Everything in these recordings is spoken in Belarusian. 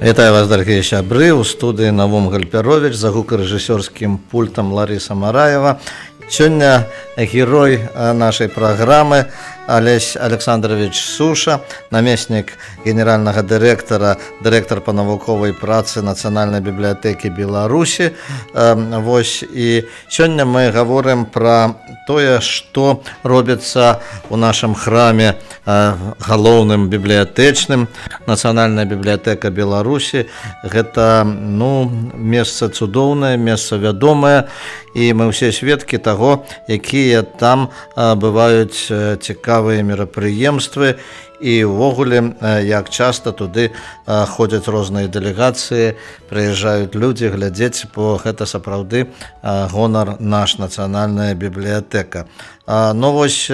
Вітаю вас, дарагія сябры, у студыі Навум Гальпярович, за гукарэжысёрскім пультам Ларыса Мараева. Сёння герой нашай праграмы Алесь Александрович Суша, намеснік генеральнага дырэктара, дырэктар па навуковай працы Нацыянальнай бібліятэкі Беларусі. І сёння мы гаворым пра тое, што робіцца ў нашым храме галоўным бібліятэчным. Нацыянальная бібліятэка Беларусі гэта месца цудоўнае, месца вядомае, і мы ўсе сведкі таго, якія там бываюць цікавыя мерапрыемствы, і ўвогуле, як часта туды ходзяць розныя дэлегацыі, прыязджаюць людзі глядзець, бо гэта сапраўды гонар наш, Нацыянальная бібліятэка. Вось,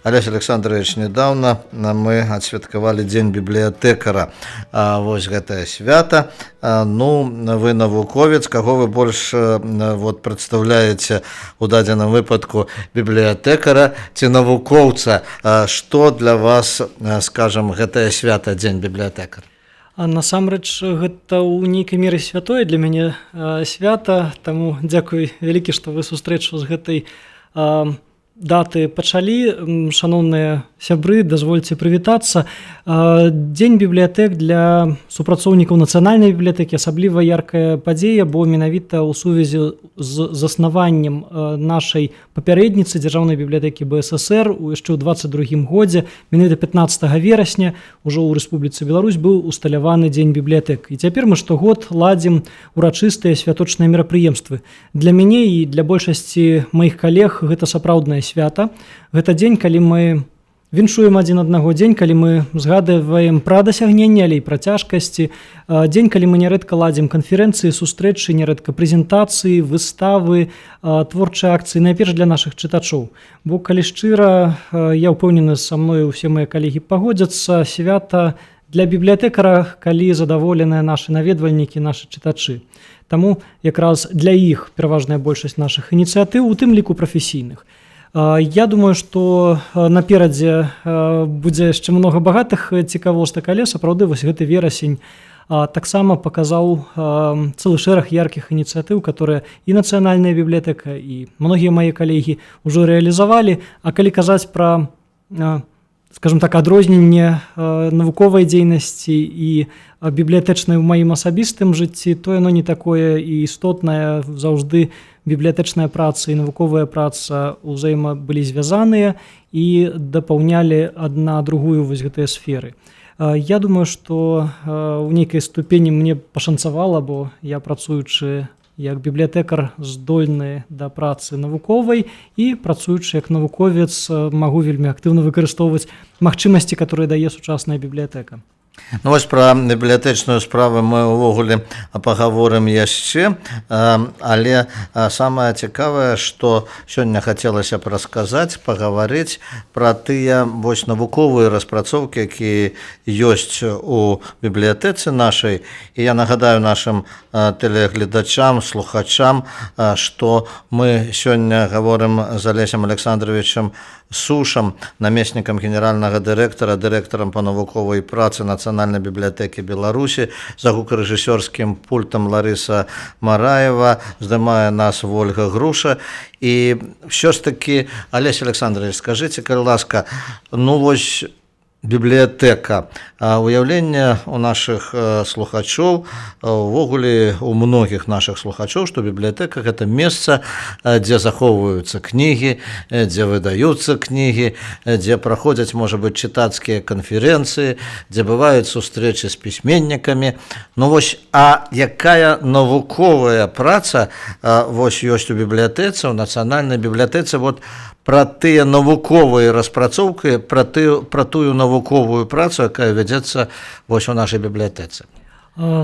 Алесь Александрович, недавно мы адсвяткавалі Дзень бібліятэкара. Вось гэтае свята. Вы навуковец, каго вы больш прадстаўляеце у дадзеным выпадку, бібліятэкара ці навукоўца? Што для вас, скажем, гэтае свята Дзень бібліятэкара? Насамрэч, гэта ў нейкай меры святое для мяне свята, таму дзякуй вялікі, што вы сустрэчу з гэтай даты пачалі. Шаноўныя сябры, дазвольце прывітацца. Дзень бібліятэк для супрацоўнікаў Нацыянальнай бібліятэкі асабліва яркая падзея, бо менавіта ў сувязі з заснаваннем нашай папярэдніцы дзяржаўнай бібліятэкі БССР яшчэ ў 22 годзе, менавіта 15 верасня ужо ў Рэспубліцы Беларусь быў усталяваны Дзень бібліятэк. І цяпер мы штогод ладзім урачыстыя святочныя мерапрыемствы. Для мяне і для большасці маіх калег гэта сапраўднае свята. Гэта дзень, калі мы віншуем адзін аднаго, дзень, калі мы згадваем пра дасягненні, але і пра цяжкасці, дзень, калі мы нярэдка ладзім канферэнцыі, сустрэчы, нярэдка прэзентацыі, выставы, творчыя акцыі, найперш для нашых чытачоў. Бо, калі шчыра, я ўпэўнены, са мною усе мае калегі пагодзяцца, свята для бібліятэкара, калі задаволеныя нашы наведвальнікі, нашы чытачы. Таму якраз для іх пераважная большасць нашых ініцыятыў, у тым ліку прафесійных. Я думаю, што наперадзе будзе яшчэ многа багатых цікавостак, але сапраўды вось гэты верасень таксама паказаў цэлы шэраг яркіх ініцыятыў, которые і Нацыянальная бібліятэка, і многія мае калегі ўжо рэалізавалі. А калі казаць пра, скажем так, адрозненне навуковай дзейнасці і бібліятэчнай у маім асабістым жыцці, то яно не такое і істотнае. Заўжды бібліятэчная праца і навуковая праца ўзаема былі звязаныя і дапаўнялі адна другую вось гэтыя сферы. Я думаю, што ў нейкай ступені мне пашанцавала, бо я, працуючы як бібліятэкар, здольны да працы навуковай, і працуючы як навуковец магу вельмі актыўна выкарыстоўваць магчымасці, которые дае сучасная бібліятэка. Вось пра бібліятэчную справу мы ўвогуле пагаворым яшчэ, але самае цікавае, што сёння хацелася б расказаць, пагаварыць пра тыя вось навуковыя распрацоўкі, якія ёсць у бібліятэцы нашай. І я нагадаю нашым тэлегледачам, слухачам, што мы сёння гаворым з Алесем Александровичем Сушам, намеснікам генеральнага дырэктара, дырэктарам па навуковай працы Нацыянальнай бібліятэкі Беларусі, за гукарэжысёрскім пультам Ларыса Мараева, здымае нас Вольга Груша. І ўсё ж такі, Алесь Александрович, скажыце, калі ласка, вось бібліятэка, уяўленне у нашых слухачоў, увогуле у многіх нашых слухачоў, што бібліятэка гэта месца, дзе захоўваюцца кнігі, дзе выдаюцца кнігі, дзе праходзяць, можа быць, чытацкія канферэнцыі, дзе бываюць сустрэчы з пісьменнікамі. Вось, а якая навуковая праца вось ёсць у бібліятэцы, у Нацыянальнай бібліятэцы, пра тыя навуковыя распрацоўкі, пра тую навуковую працу, якая вядзецца вось у нашай бібліятэцы?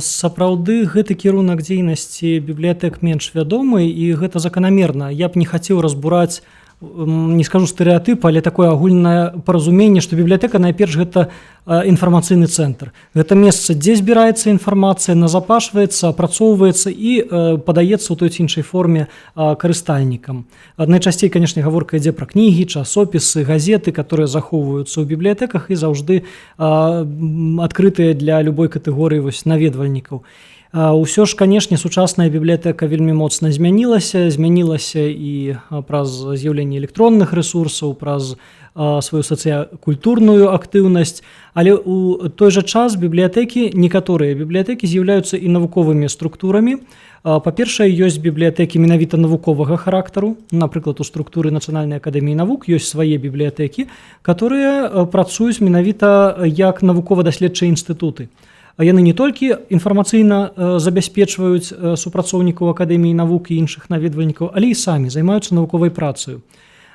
Сапраўды, гэты кірунак дзейнасці бібліятэк менш вядомы, і гэта заканамерна. Я б не хацеў разбураць, не скажу стэрэатып, але такое агульнае паразуменне, што бібліятэка найперш гэта інфармацыйны цэнтр. Гэта месца, дзе збіраецца інфармацыя, назапашваецца, апрацоўваецца і падаецца ў той ці іншай форме карыстальнікам. Найчасцей, канешне, гаворка ідзе пра кнігі, часопісы, газеты, которые захоўваюцца ў бібліятэках і заўжды адкрытыя для любой катэгорыі наведвальнікаў. Усё ж, канешне, сучасная бібліятэка вельмі моцна змянілася і праз з'яўленне электронных рэсурсаў, праз сваю сацыякультурную актыўнасць, але ў той жа час некаторыя бібліятэкі з'яўляюцца і навуковымі структурамі. Па-першае, ёсць бібліятэкі менавіта навуковага характару. Напрыклад, у структуры Нацыянальнай акадэміі навук ёсць свае бібліятэкі, которые працуюць менавіта як навукова-даследчыя інстытуты. Яны не толькі інфармацыйна забяспечваюць супрацоўнікаў акадэміі навук і іншых наведвальнікаў, але і самі займаюцца навуковай працаю.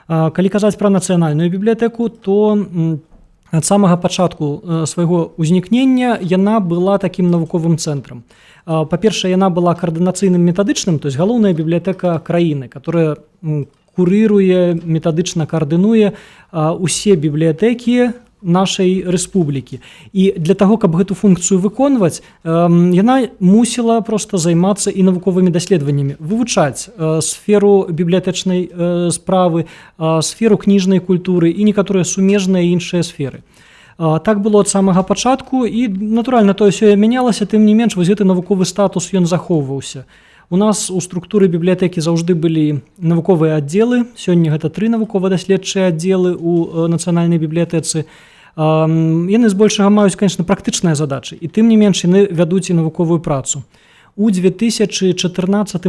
Калі казаць пра нацыянальную бібліятэку, то ад самага пачатку свайго ўзнікнення яна была такім навуковым цэнтрам. Па-першае, яна была каардынацыйным метадычным, то есть галоўная бібліятэка краіны, которая курыруе, метадычна каардынуе усе бібліятэкі нашай рэспублікі. І для таго, каб гэту функцыю выконваць, яна мусіла проста займацца і навуковымі даследаваннямі, вывучаць сферу бібліятэчнай справы, сферу кніжнай культуры і некаторыя сумежныя іншыя сферы. Так было ад самага пачатку і, натуральна, тое сёе мянялася, тым не менш, гэты навуковы статус ён захоўваўся. У нас у структуры бібліятэкі заўжды былі навуковыя аддзелы. Сёння гэта 3 навукова-даследчыя аддзелы ў нацыянальнай бібліятэцы. Яны збольшага маюць, конечно, практычныя задачы, і тым не менш яны вядуць і навуковую працу. У 2014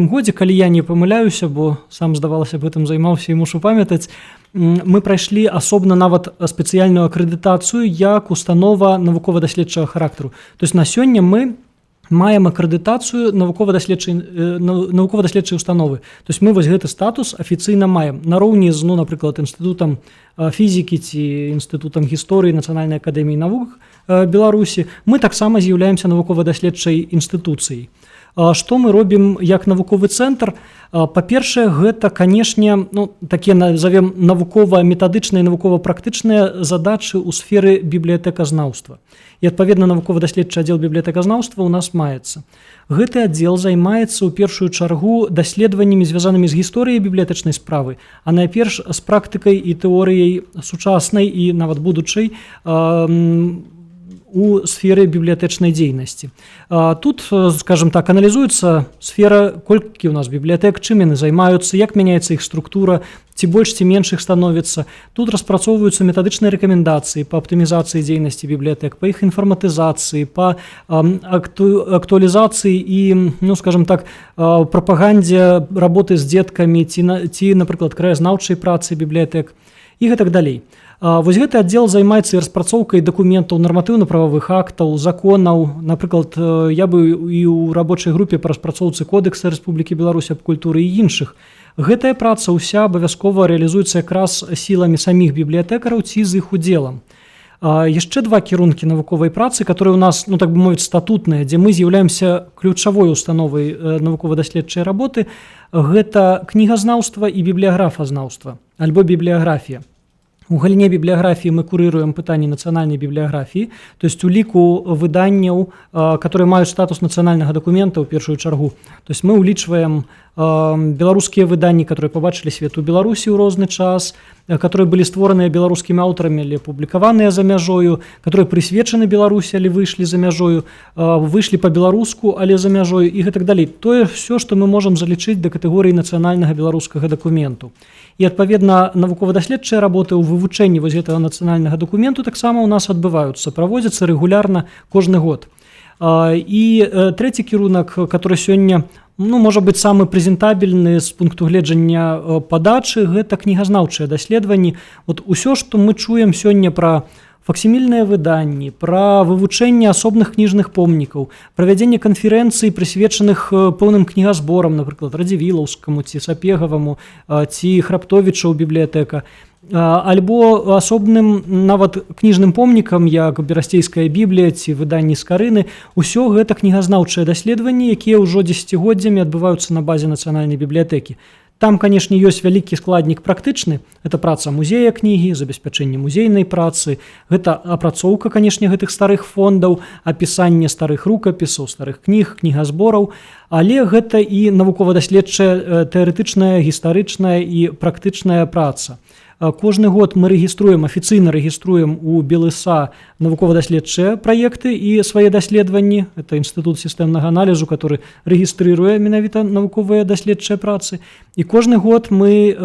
годзе, калі я не памыляюся, бо сам, здавалася б, гэтым займаўся і мушу памятаць, мы прайшлі асобна нават спецыяльную акрэдытацыю як установа навукова-даследчага характару. То есть на сёння мы маем акрэдытацыю навукова-даследчай установы. То есть мы вось гэты статус афіцыйна маем. Нароўні з, напрыклад, інстытутам фізікі ці інстытутам гісторыі Нацыянальнай акадэміі навук Беларусі, мы таксама з'яўляемся навукова-даследчай інстытуцыяй. Што мы робім як навуковы цэнтр? Па-першае, гэта, канешне, такія, назовем, навукова-метадычныя, навукова-практычныя задачы ў сферы бібліятэказнаўства. І, адпаведна, навукова-даследчы аддзел бібліятэказнаўства ў нас маецца. Гэты аддзел займаецца ў першую чаргу даследаваннямі, звязанымі з гісторыяй бібліятэчнай справы, а найперш з практыкай і тэорыяй сучаснай і нават будучай у сферы бібліятэчнай дзейнасці. Тут, скажем так, аналізуецца сфера, колькі ў нас бібліятэк, чым яны займаюцца, як мяняецца іх структура, ці больш, ці менш іх становіцца. Тут распрацоўваюцца метадычныя рэкамендацыі па аптымізацыі дзейнасці бібліятэк, па іх інфарматызацыі, па актуалізацыі і, скажем так, прапагандзе работы з дзеткамі ці, напрыклад, краязнаўчай працы бібліятэк і гэтак далей. Вось гэты аддзел займаецца і распрацоўкай дакументаў, нарматыўна-прававых актаў, законаў. Напрыклад, я быў і ў рабочай групе па распрацоўцы Кодекса Рэспублікі Беларусь аб культуры і іншых. Гэтая праца ўся абавязкова рэалізуецца якраз сіламі саміх бібліятэкараў ці з іх удзелам. Яшчэ 2 кірункі навуковай працы, которые у нас, так бы мовіць, статутныя, дзе мы з'яўляемся ключавой установай навукова-даследчай работы, гэта кнігазнаўства і бібліяграфазнаўства, альбо бібліяграфія. У галіне бібліяграфіі мы курыруем пытанні нацыянальнай бібліяграфіі, то есть у ліку выданняў, которые маюць статус нацыянальнага дакумента ў першую чаргу. То есть мы улічваем беларускія выданні, которые побачылі свет у Беларусі ў розны час, которые былі створаныя беларускімі аўтарамі, але публікаваныя за мяжою, которые прысвечаны Беларусі, але выйшлі за мяжою, выйшлі па-беларуску, але за мяжою і гэтак далей. Тое ўсё, што мы можам залічыць да катэгорыі нацыянальнага беларускага дакументу. І, адпаведна, навукова-даследчыя работы ў вывучэнні вось гэтага нацыянальнага дакументу таксама ў нас адбываюцца, праводзяцца рэгулярна кожны год. І трэці кірунак, который сёння, можа быць, самы прэзентабельны з пункту гледжання падачы, гэта кнігазнаўчыя даследаванні. Усё, што мы чуем сёння пра факсімільныя выданні, пра вывучэнне асобных кніжных помнікаў, правядзенне канферэнцый, прысвечаных пэўным кнігазборам, напрыклад, Радзівілаўскаму ці Сапегаваму, ці Храптовічаў бібліятэка, альбо асобным нават кніжным помнікам, як Берасцейская Біблія ці выданні Скарыны, усё гэта кнігазнаўчыя даследаванні, якія ўжо дзесяцігоддзямі адбываюцца на базе нацыянальнай бібліятэкі. Там, канешне, ёсць вялікі складнік практычны. Гэта праца музея кнігі, забеспячэнне музейнай працы, гэта апрацоўка, канешне, гэтых старых фондаў, апісанне старых рукапісаў, старых кніг, кнігазбораў, але гэта і навукова-даследчая, тэарэтычная, гістарычная і практычная праца. Кожны год мы рэгіструем, афіцыйна рэгіструем у БелСА навукова-даследчыя праекты і свае даследаванні. Это інстытут сістэмнага аналізу, который рэгістрыруе менавіта навуковыя даследчыя працы. І кожны год мы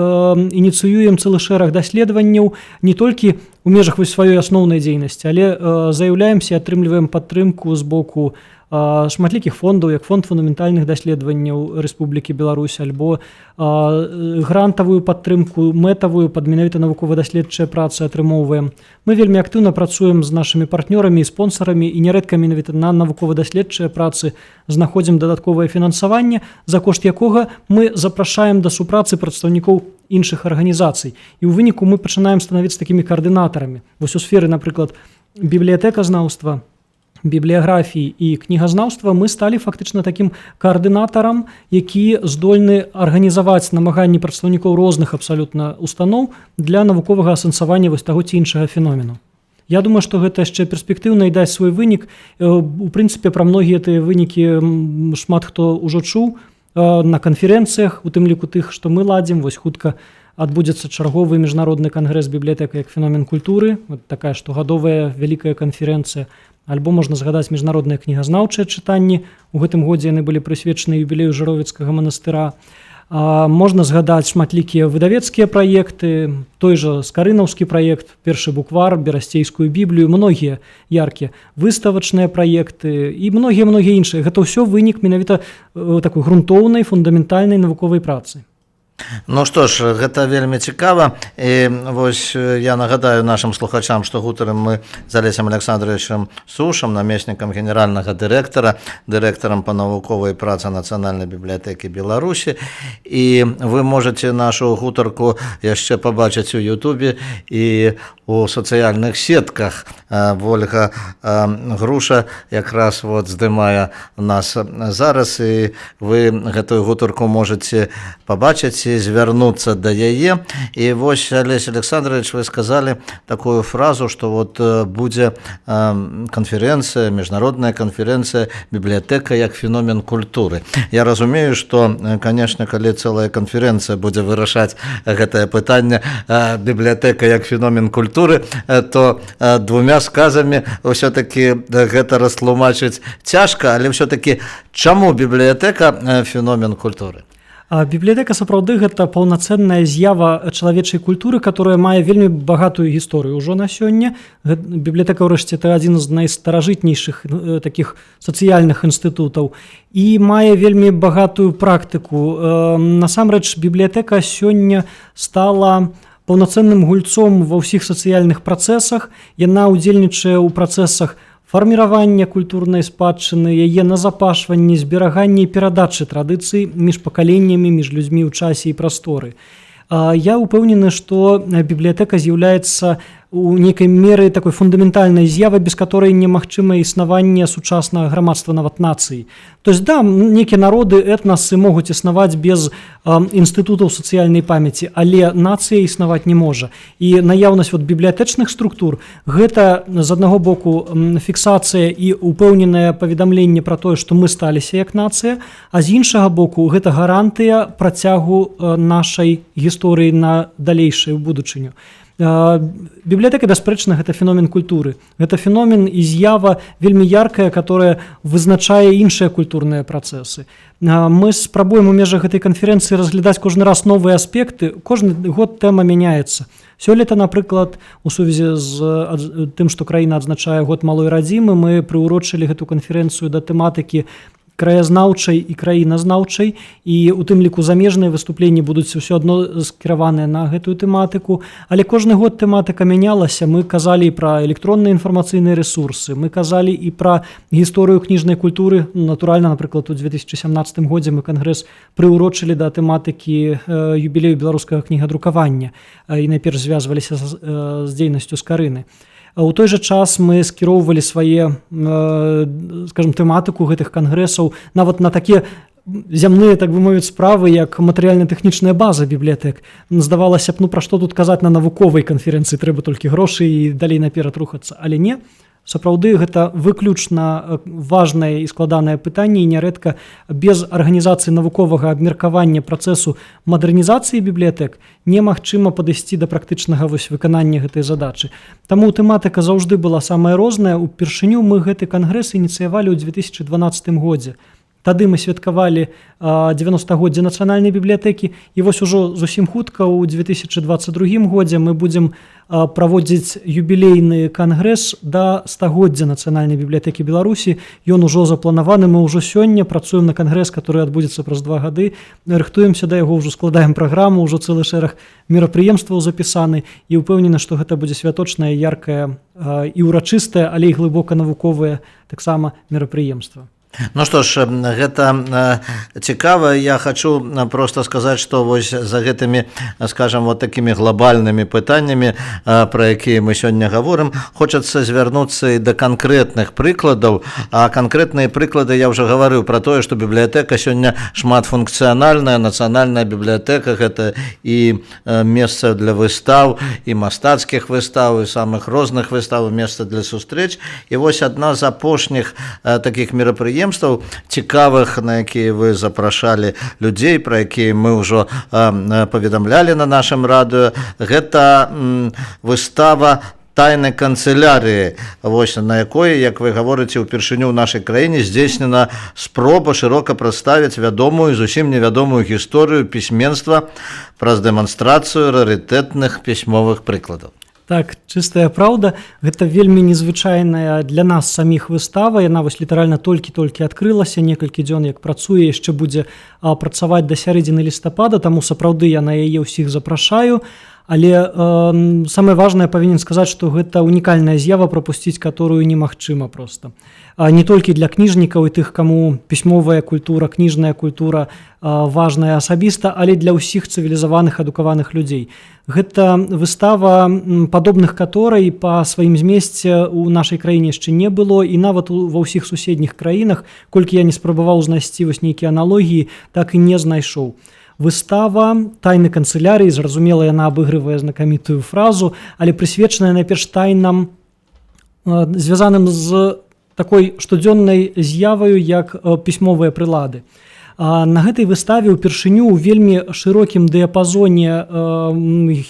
ініцыюем цэлы шэраг даследаванняў не толькі ў межах сваёй асноўнай дзейнасці, але заяўляемся і атрымліваем падтрымку з боку шматлікіх фондаў, як фонд фундаментальных даследаванняў Рэспублікі Беларусь, альбо грантавую падтрымку, мэтавую пад менавіта навукова-даследчыя працы атрымоўваем. Мы вельмі актыўна працуем з нашымі партнёрамі і спонсарамі, і нярэдка менавіта на навукова-даследчыя працы знаходзім дадатковае фінансаванне, за кошт якога мы запрашаем да супрацы прадстаўнікоў іншых арганізацый. І ў выніку мы пачынаем становіцца такімі каардынатарамі. Вось у сферы, напрыклад, бібліятэказнаўства, бібліяграфіі і кнігазнаўства мы сталі фактычна такім каардынатарам, які здольны арганізаваць намаганні прадстаўнікоў розных абсалютна устаноў для навуковага асэнсавання вось таго ці іншага феномену. Я думаю, што гэта яшчэ перспектыўна і дасць свой вынік. У прынцыпе, пра многія тыя вынікі шмат хто ўжо чуў на канферэнцыях, у тым ліку тых, што мы ладзім. Вось хутка адбудзецца чарговы міжнародны кангрэс бібліятэка як феномен культуры, вот такая штогадовая вялікая канферэнцыя. Альбо можна згадаць міжнародныя кнігазнаўчыя чытанні. У гэтым годзе яны былі прысвечаны юбілею Жыровіцкага манастыра. Можна згадаць шматлікія выдавецкія праекты, той жа скарынаўскі праект, першы буквар, берасцейскую біблію, многія яркія выставачныя праекты і многія іншыя. Гэта ўсё вынік менавіта такой грунтоўнай, фундаментальнай навуковай працы. Ну што ж, гэта вельмі цікава. І вось я нагадаю нашим слухачам, што гутарым мы з Алесем Александровичем Сушам, намеснікам генеральнага дырэктара, дырэктарам па навуковай працы Нацыянальнай бібліятэкі Беларусі. І вы можаце нашу гутарку яшчэ пабачыць у Ютубе і у сацыяльных сетках. Вольга Груша якраз вот здымае нас зараз, і вы гэтую гутарку можаце пабачыць, звярнуцца да яе. І вось, Алесь Александрович, вы сказалі такую фразу, што вот будзе канферэнцыя, міжнародная канферэнцыя бібліятэка як феномен культуры. Я разумею, што, канешне, калі цэлая канферэнцыя будзе вырашаць гэтае пытанне бібліятэка як феномен культуры, то двумя сказамі ўсё-такі гэта растлумачыць цяжка, але ўсё-такі чаму бібліятэка феномен культуры? Бібліятэка сапраўды гэта паўнацэнная з'ява чалавечай культуры, которая мае вельмі багатую гісторыю ўжо на сёння. Бібліятэка, ўрэшце, это адзін з найстаражытнейшых такіх сацыяльных інстытутаў і мае вельмі багатую практыку. Насамрэч, бібліятэка сёння стала паўнацэнным гульцом ва ўсіх сацыяльных працэсах. Яна ўдзельнічае ў працэсах фарміравання культурнай спадчыны, яе назапашванні, зберагання і перадачы традыцый між пакаленнямі, між людзьмі ў часе і прасторы. Я ўпэўнены, што бібліятэка з'яўляецца у нейкай меры такой фундаментальнай з'явай, без которой немагчыма існаванне сучаснага грамадства, нават нацыі. То есть, да, нейкія народы, этнасы могуць існаваць без інстытутаў сацыяльнай памяці, але нацыя існаваць не можа. І наяўнасць вот бібліятэчных структур гэта з аднаго боку фіксацыя і упэўненае паведамленне пра тое, што мы сталіся як нацыя, а з іншага боку гэта гарантыя працягу нашай гісторыі на далейшую будучыню. Бібліятэка, бясспрэчна, гэта феномен культуры. Гэта феномен і з'ява вельмі яркая, которая вызначае іншыя культурныя працэсы. Мы спрабуем у межах гэтай канферэнцыі разглядаць кожны раз новыя аспекты. Кожны год тэма мяняецца. Сёлета, напрыклад, у сувязі з тым, што краіна адзначае год малой радзімы, мы прыўрочылі гэту канферэнцыю да тэматыкі краязнаўчай і краіназнаўчай, і у тым ліку замежныя выступленні будуць ўсё адно скіраваныя на гэтую тэматыку. Але кожны год тэматыка мянялася. Мы казалі і пра электронныя інфармацыйныя рэсурсы, мы казалі і пра гісторыю кніжнай культуры. Натуральна, напрыклад, у 2017 годзе мы кангрэс прыўрочылі да тэматыкі юбілею беларускага кнігадрукавання і найперш звязваліся з дзейнасцю скарыны. У той жа час мы скіроўвалі свае, скажем, тэматыку гэтых кангрэсаў нават на такія зямныя, так бы мовіць, справы, як матэрыяльна-тэхнічная база бібліятэк. Здавалася б, пра што тут казаць на навуковай канферэнцыі, трэба толькі грошы і далей наперад рухацца. Але не, сапраўды гэта выключна важнае і складанае пытанне, і нярэдка без арганізацыі навуковага абмеркавання працэсу мадэрнізацыі бібліятэк немагчыма падысці да практычнага выканання гэтай задачы. Таму тэматыка заўжды была самая розная. Упершыню мы гэты кангрэс ініцыявалі ў 2012 годзе. Тады мы святкавалі 90-годдзе нацыянальнай бібліятэкі, і вось ужо зусім хутка ў 2022 годзе мы будзем праводзіць юбілейны кангрэс да 100-годдзя нацыянальнай бібліятэкі Беларусі. Ён ужо запланаваны, мы ўжо сёння працуем на кангрэс, который адбудзецца праз 2 гады. Рыхтуемся да яго, ўжо складаем праграму, ўжо цэлы шэраг мерапрыемстваў запісаны, і ўпэўнены, што гэта будзе святочнае, яркае і ўрачыстае, але і глыбока навуковае таксама мерапрыемства. Ну што ж, гэта цікава. Я хочу просто сказаць, што вось за гэтымі, скажам, вот такімі глобальнымі пытаннямі, пра якія мы сёння гаворым, хочацца звярнуцца і да канкрэтных прыкладаў. А канкрэтныя прыклады я ўжо гаварыў пра тое, што бібліятэка сёння шматфункцыянальная, нацыянальная бібліятэка, гэта і месца для выстаў, і мастацкіх выстаў, і самых розных выстаў, месца для сустрэч. І вось адна з апошніх такіх мерапрыемстваў цікавых, на якія вы запрашалі людзей, пра якія мы ўжо паведамлялі на нашым радыё, гэта выстава тайнай канцылярыі, вось на якой, як вы гаворыце, упершыню ў нашай краіне здзейснена спроба шырока прадставіць вядомую, зусім невядомую гісторыю пісьменства праз дэманстрацыю рарытэтных пісьмовых прыкладаў. Так, чыстая праўда, гэта вельмі незвычайная для нас саміх выстава. Яна вось літаральна толькі-толькі адкрылася, некалькі дзён як працуе, яшчэ будзе працаваць да сярэдзіны лістапада, таму сапраўды я на яе ўсіх запрашаю. Але самае важнае, павінен сказаць, што гэта унікальная з'ява, прапусціць которую немагчыма проста. Не толькі для кніжнікаў і тых, каму пісьмовая культура, кніжная культура важная асабіста, але для ўсіх цывілізаваных, адукаваных людзей. Гэта выстава, падобных которой па сваім змесце ў нашай краіне яшчэ не было, і нават ва ўсіх суседніх краінах, колькі я не спрабаваў знайсці вось нейкія аналогіі, так і не знайшоў. Выстава тайны канцылярыі, зразумела, яна абыгрывае знакамітую фразу, але прысвечаная найперш тайнам, звязаным з такой штодзённай з'яваю, як пісьмовыя прылады. На гэтай выставе ўпершыню ў вельмі шырокім дыяпазоне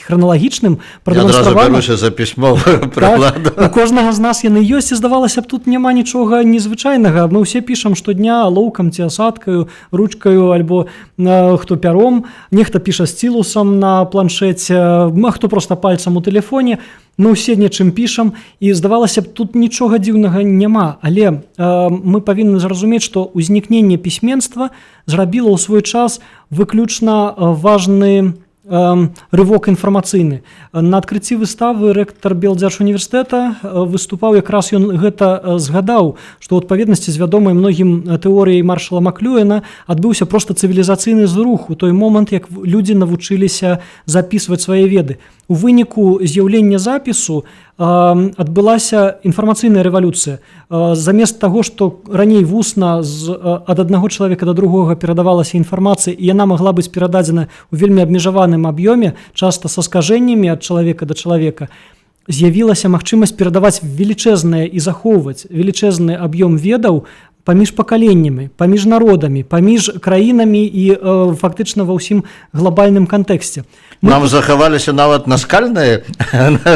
храналагічным прадэманстравана. Я адразу бяруся за пісьмовую прыладу. Так, у кожнага з нас яны ёсць, і здавалася б, тут няма нічога незвычайнага. Мы ўсе пішам штодня алоўкам ці асадкаю, ручкаю, альбо хто пяром, нехта піша сцілусам на планшеце, а хто проста пальцам у тэлефоне. Мы ўсе нечым пішам, і здавалася б, тут нічога дзіўнага няма, але мы павінны зразумець, што ўзнікненне пісьменства зрабіла ў свой час выключна важны рывок інфармацыйны. На адкрыцці выставы рэктар Белдзяржуніверсітэта выступаў, якраз ён гэта згадаў, што ў адпаведнасці з вядомай многім тэорыяй Маршала Маклюэна адбыўся проста цывілізацыйны зрух у той момант, як людзі навучыліся запісваць свае веды. У выніку з'яўлення запісу адбылася інфармацыйная рэвалюцыя. Замест таго, што раней вусна ад аднаго чалавека да другога перадавалася інфармацыя, і яна магла быць перададзена ў вельмі абмежаваным аб'ёме, часта са скажэннямі ад чалавека да чалавека, з'явілася магчымасць перадаваць велічэзнае і захоўваць велічэзны аб'ём ведаў паміж пакаленнямі, паміж народамі, паміж краінамі і фактычна ва ўсім глобальным кантэксце. Нам захаваліся нават наскальныя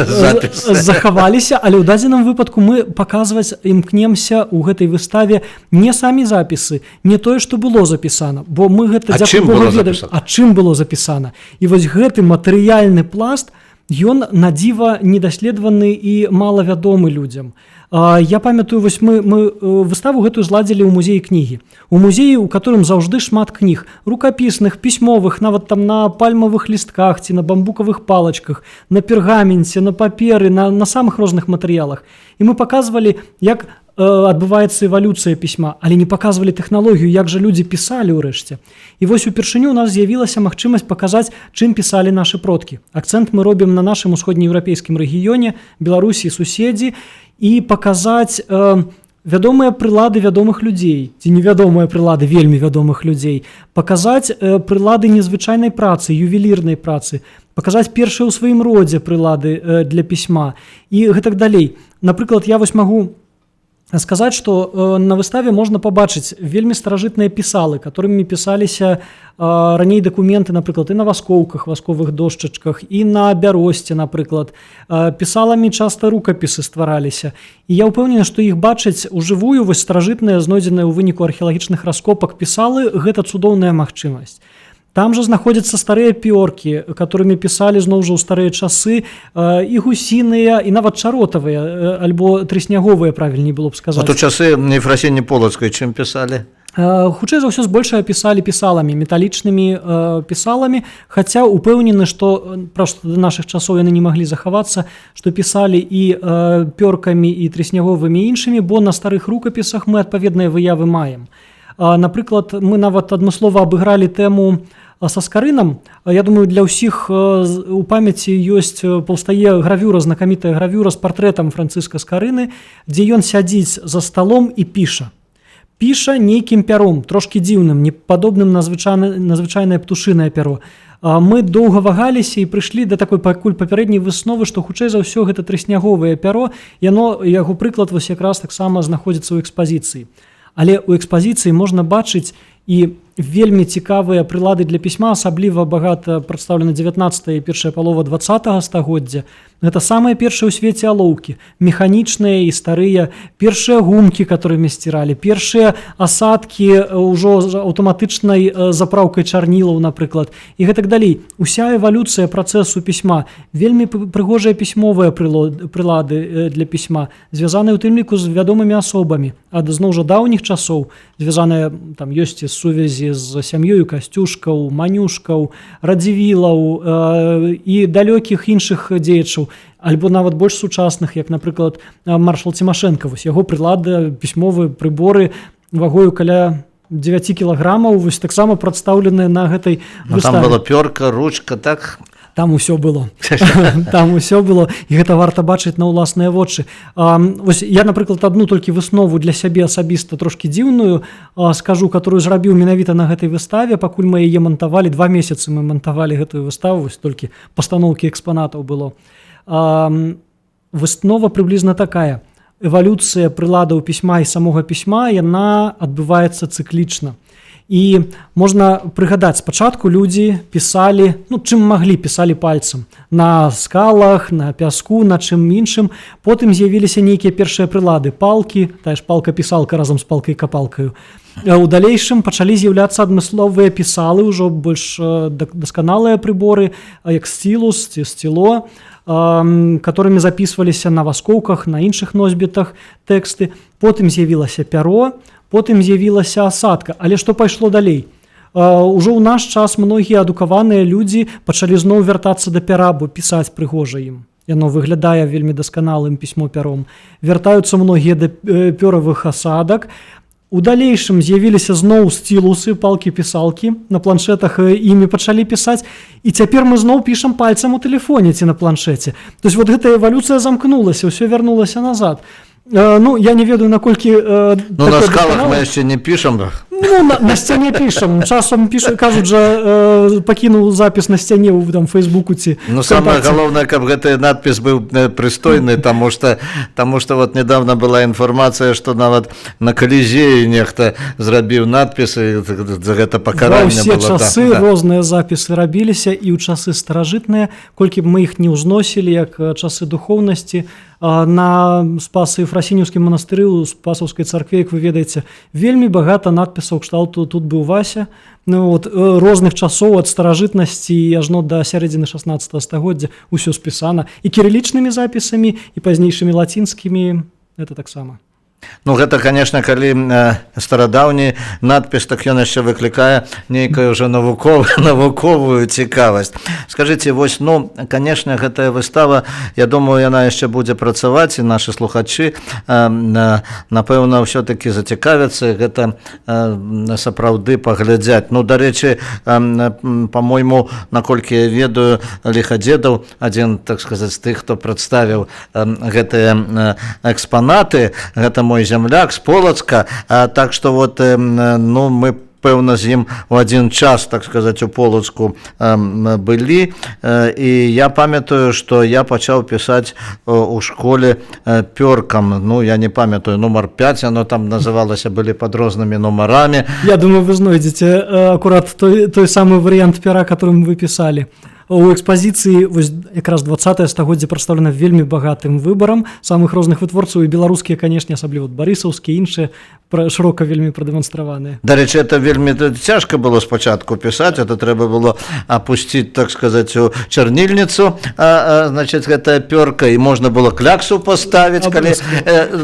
запісы. Захаваліся, але ў дадзеным выпадку мы паказваць імкнемся ў гэтай выставе не самі запісы, не тое, што было запісана, бо мы гэта ведаем, а чым было запісана. І вось гэты матэрыяльны пласт, ён надзіва недаследаваны і малавядомы людзям. Я памятаю, вось мы выставу гэтую зладзілі ў музеі кнігі. У музеі, у которым заўжды шмат кніг, рукапісных, пісьмовых, нават там на пальмавых лістках ці на бамбукавых палачках, на пергаменце, на паперы, на самых розных матэрыялах. І мы паказвалі, як адбываецца эвалюцыя пісьма, але не паказвалі тэхналогію, як жа людзі пісалі ўрэшце. І вось упершыню у нас з'явілася магчымасць паказаць, чым пісалі нашы продкі. Акцэнт мы робім на нашым усходнееўрапейскім рэгіёне, Беларусі і суседзі, і паказаць вядомыя прылады вядомых людзей ці невядомыя прылады вельмі вядомых людзей, паказаць прылады незвычайнай працы, ювелірнай працы, паказаць першыя ў сваім родзе прылады для пісьма і гэтак далей. Напрыклад, я вось магу сказаць, што на выставе можна пабачыць вельмі старажытныя пісалы, которымі пісаліся раней дакументы, напрыклад, і на васкоўках, васковых дошчачках, і на бяросце, напрыклад. Пісаламі часта рукапісы ствараліся. І я ўпэўнены, што іх бачыць ужывую, вось старажытныя, знойдзеныя ў выніку археалагічных раскопак пісалы, гэта цудоўная магчымасць. Там жа знаходзяцца старыя пёркі, которымі пісалі зноў жа ў старыя часы, і гусіныя, і нават чаротавыя, альбо трысняговыя, правільней было б сказаць. Вот у часы Ефрасіні Полацкай чым пісалі? Хутчэй за ўсё збольшага пісалі пісаламі, металічнымі пісаламі, хаця ўпэўнены, што проста да нашых часоў яны не маглі захавацца, што пісалі і пёркамі, і трысняговымі іншымі, бо на старых рукапісах мы адпаведныя выявы маем. Напрыклад, мы нават адмыслова абыгралі тэму са скарынам. Я думаю, для ўсіх у памяці ёсць паўстае гравюра, знакамітая гравюра з партрэтам Францыска Скарыны, дзе ён сядзіць за сталом і піша. Піша нейкім пяром, трошкі дзіўным, непадобным на звычайнае птушынае пяро. Мы доўга вагаліся і прыйшлі да такой пакуль папярэдняй высновы, што хутчэй за ўсё гэта трысняговае пяро, яго прыклад вось якраз таксама знаходзіцца ў экспазіцыі. Але ў экспазіцыі можна бачыць і вельмі цікавыя прылады для пісьма, асабліва багата прадстаўлена 19 і першая палова 20 стагоддзя. Гэта самыя першыя ў свеце алоўкі, механічныя і старыя, першыя гумкі, которымі сціралі, першыя асадкі ўжо з аўтаматычнай запраўкай чарнілаў, напрыклад, і гэтак далей. Уся эвалюцыя працэсу пісьма, вельмі прыгожыя пісьмовыя прылады для пісьма, звязаныя ў тым ліку з вядомымі асобамі, ад зноў жа даўніх часоў, звязаныя там ёсць сувязі з сям'ёю Касцюшкаў, Манюшкаў, Радзівілаў і далёкіх іншых дзеячаў, альбо нават больш сучасных, як, напрыклад, маршал Цімашэнка. Вось яго прылады, пісьмовыя прыборы вагою каля 9 кілаграмаў, вось таксама прадстаўленыя на гэтай выставе. Там была пёрка, ручка, так? Там усё было. Там усё было, і гэта варта бачыць на ўласныя вочы. Вось я, напрыклад, адну толькі выснову для сябе асабіста трошкі дзіўную скажу, которую зрабіў менавіта на гэтай выставе, пакуль мы яе мантавалі, 2 месяцы мы мантавалі гэтую выставу, вось толькі пастаноўкі экспанатаў было. Выснова прыблізна такая. Эвалюцыя прыладаў пісьма і самога пісьма, яна адбываецца цыклічна. І можна прыгадаць, спачатку людзі пісалі, чым маглі, пісалі пальцам, на скалах, на пяску, на чым іншым. Потым з'явіліся нейкія першыя прылады, палкі, тая ж палка-пісалка разам з палкай-капалкаю. У далейшым пачалі з'яўляцца адмысловыя пісалы, ўжо больш дасканалыя прыборы, як стілус ці стіло, которымі запісваліся на васкоўках, на іншых носьбітах тэксты. Потым з'явілася пяро, потым з'явілася асадка. Але што пайшло далей? Ужо ў наш час многія адукаваныя людзі пачалі зноў вяртацца да пяра, бо пісаць прыгожа ім. Яно выглядае вельмі дасканалым пісьмо пяром. Вяртаюцца многія да пёравых асадак. У далейшым з'явіліся зноў стілусы, палкі-пісалкі, на планшетах імі пачалі пісаць, і цяпер мы зноў пішам пальцам у тэлефоне ці на планшеце. То есть вот гэта эвалюцыя замкнулася, ўсё вярнулася назад. Я не ведаю, наколькі... на скалах мы яшчэ не пішам. На сцяне пішам. Часам кажуць жа, пакінуў запіс на сцяне ў Фейсбуку ці... Самае галоўнае, каб гэты надпіс быў прыстойны, таму што вот недавно была інфармацыя, што нават на Калізеі нехта зрабіў надпіс, і за гэта пакаранне было. Ва ўсе часы розныя запісы рабіліся, і ў часы старажытныя, колькі б мы іх не ўзносілі, як часы духоўнасці, на Спаса-Ефрасініўскім манастыры, у Спасаўскай царкве, як вы ведаеце, вельмі багата надпісаў кшталту «Тут быў Вася», розных часоў ад старажытнасці і ажно да сярэдзіны 16 стагоддзя ўсё спісана і кірылічнымі запісамі, і пазнейшымі лацінскімі, гэта таксама. Гэта, конечно, калі старадаўні надпіс, так ён яшчэ выклікае нейкую ўжо навуковую цікавасць. Скажыце, вось, конечно, гэтая выстава, я думаю, яна яшчэ будзе працаваць, і нашы слухачы, напэўна, ўсё-такі зацікавяцца, гэта сапраўды паглядзяць. Дарэчы, па-мойму, наколькі я ведаю, Ліхадзедаў, адзін, так сказаць, з тых, хто прадставіў гэтыя экспанаты, гэта мой земляк з Полацка, так што вот ну мы пэўна з ім у адзін час, так сказаць, у Полацку былі, і я памятаю, што я пачаў пісаць у школе пёркам, ну я не памятаю, нумар 5, оно там называлася, былі пад рознымі нумарамі. Я думаю, вы знойдзеце акурат той самы варыянт пера, которым вы пісалі. У экспазіцыі вось якраз 20е стагоддзе прадстаўлена вельмі багатым выбарам самых розных вытворцаў, і беларускія, канешне, асабліва барысаўскія, іншыя шырока вельмі прадэманстраваныя. Дарэчы, это вельмі цяжка было спачатку пісаць, это трэба было апусціць, так сказаць, у чарнільніцу, значыць, гэтая пёрка, і можна было кляксу паставіць, калі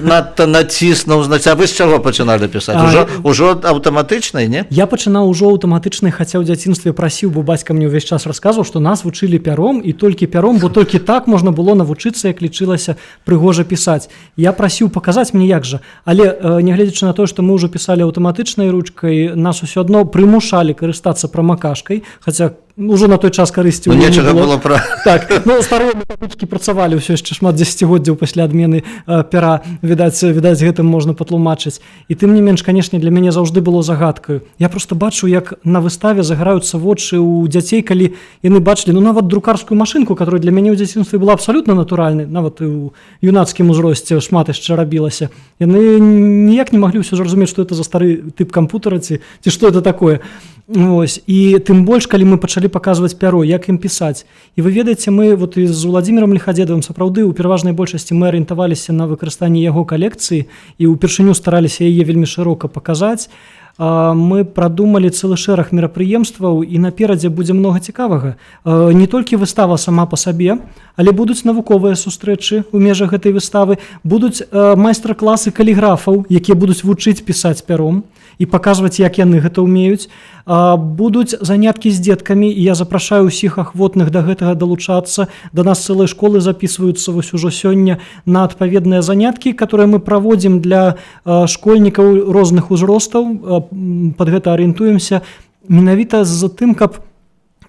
надта націснуў, значыць, а вы з чаго пачыналі пісаць? Ужо аўтаматычнай, не? Я пачынаў ужо аўтаматычнай, хаця ў дзяцінстве прасіў, бо бацька мне ўвесь час расказваў, што нас вучылі пяром, і толькі пяром, бо толькі так можна было навучыцца, як лічылася, прыгожа пісаць. Я прасіў паказаць мне як жа, але нягледзячы на тое, што мы ўжо пісалі аўтаматычнай ручкай, нас усё адно прымушалі карыстацца прамакашкай, хаця ўжо на той час карысці не было. Так, ну, старыя методычкі працавалі ўсё яшчэ шмат дзесяцігоддзяў пасля адмены пера, відаць, гэтым можна патлумачыць. І тым не менш, канешне, для мяне заўжды было загадкаю. Я проста бачу, як на выставе загараюцца вочы ў дзяцей, калі яны бачылі, ну, нават друкарскую машынку, которая для мяне ў дзяцінстве была абсалютна натуральнай, нават і ў юнацкім узросце шмат яшчэ рабілася. Яны ніяк не маглі ўсё зразумець, што это за стары тып кампутара ці што это такое. Ось, і тым больш, калі мы пачалі паказваць пяро, як ім пісаць. І вы ведаеце, мы вот і з Уладзімірам Ліхадзедавым сапраўды ў пераважнай большасці мы арыентаваліся на выкарыстанне яго калекцыі і ўпершыню стараліся яе вельмі шырока паказаць. Мы прадумалі цэлы шэраг мерапрыемстваў, і наперадзе будзе многа цікавага. Не толькі выстава сама па сабе, але будуць навуковыя сустрэчы ў межах гэтай выставы, будуць майстар-класы каліграфаў, якія будуць вучыць пісаць пяром і паказваць, як яны гэта ўмеюць. Будуць заняткі з дзеткамі, і я запрашаю ўсіх ахвотных да гэтага далучацца. Да нас цэлыя школы запісваюцца вось ужо сёння на адпаведныя заняткі, которые мы праводзім для школьнікаў розных узростаў. Пад гэта арыентуемся менавіта з тым, каб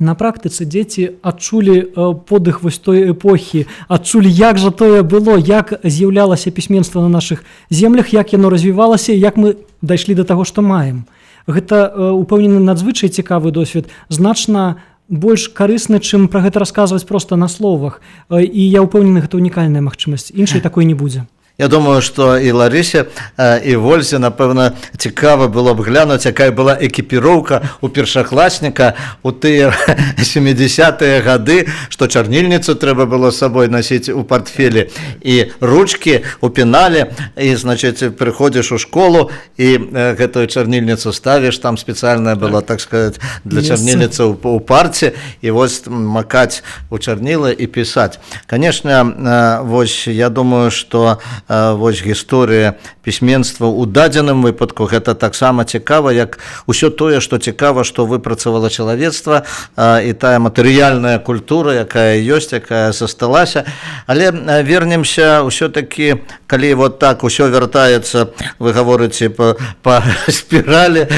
на практыцы дзеці адчулі подых вось той эпохі, адчулі, як жа тое было, як з'яўлялася пісьменства на нашых землях, як яно развівалася, як мы дайшлі да таго, што маем. Гэта, упэўнены, надзвычай цікавы досвед, значна больш карысны, чым пра гэта расказваць проста на словах. І я ўпэўнены, гэта унікальная магчымасць. Іншай такой не будзе. Я думаю, што і Ларысе, і Вользе, напэўна, цікава было б глянуць, якая была экіпіроўка у першакласніка у тыя 70-е гады, што чарнільніцу трэба было з сабой насіць у партфелі, і ручкі у пенале, і, значыць, прыходзіш у школу, і гэтую чарнільніцу ставіш, там спецыяльная была, так сказаць, для чарнільніцы у парце, і вось макаць у чарнілы і пісаць. Канешне, вось, я думаю, што вось гісторыя пісьменства ў дадзеным выпадку гэта таксама цікава, як усё тое, што цікава, што выпрацавала чалавецтва, і тая матэрыяльная культура, якая ёсць, якая засталася. Але вернемся ўсё-такі, калі вот так усё вяртаецца, вы гаворыце па спіралі,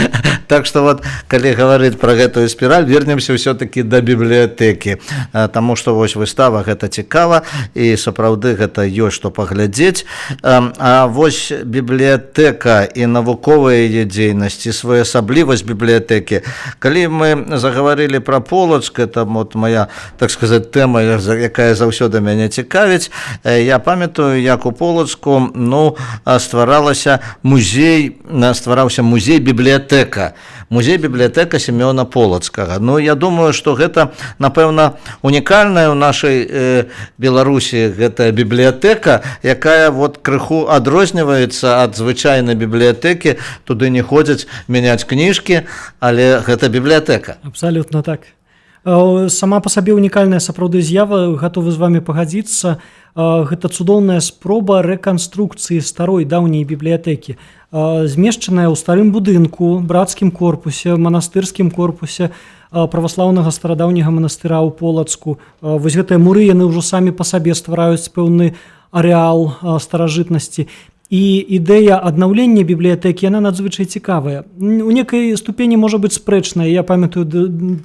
так што вот калі гаварыць пра гэтую спіраль, вернемся ўсё-такі да бібліятэкі, таму што вось выстава гэта цікава, і сапраўды гэта ёсць што паглядзець. А вось бібліятэка і навуковая яе дзейнасць, і своеасаблівасць бібліятэкі. Калі мы загаварылі пра Полацк, это вот моя, так сказаць, тэма, якая заўсёды мяне цікавіць, я памятаю, як у Полацку, ну, ствараўся музей-бібліятэка. Музей-бібліятэка Семёна Полацкага. Ну, я думаю, што гэта, напэўна, унікальная ў нашай Беларусі гэтая бібліятэка, якая вот крыху адрозніваецца ад звычайнай бібліятэкі, туды не ходзяць мяняць кніжкі, але гэта бібліятэка. Абсалютна так. Сама па сабе унікальная сапраўды з'ява, гатовы з вамі пагадзіцца. Гэта цудоўная спроба рэканструкцыі старой даўняй бібліятэкі, змешчаная ў старым будынку, брацкім корпусе, манастырскім корпусе праваслаўнага старадаўняга манастыра ў Полацку. Вось гэтыя муры, яны ўжо самі па сабе ствараюць пэўны арэал старажытнасці. І ідэя аднаўлення бібліятэкі, яна надзвычай цікавая. У некай ступені можа быць спрэчная. Я памятаю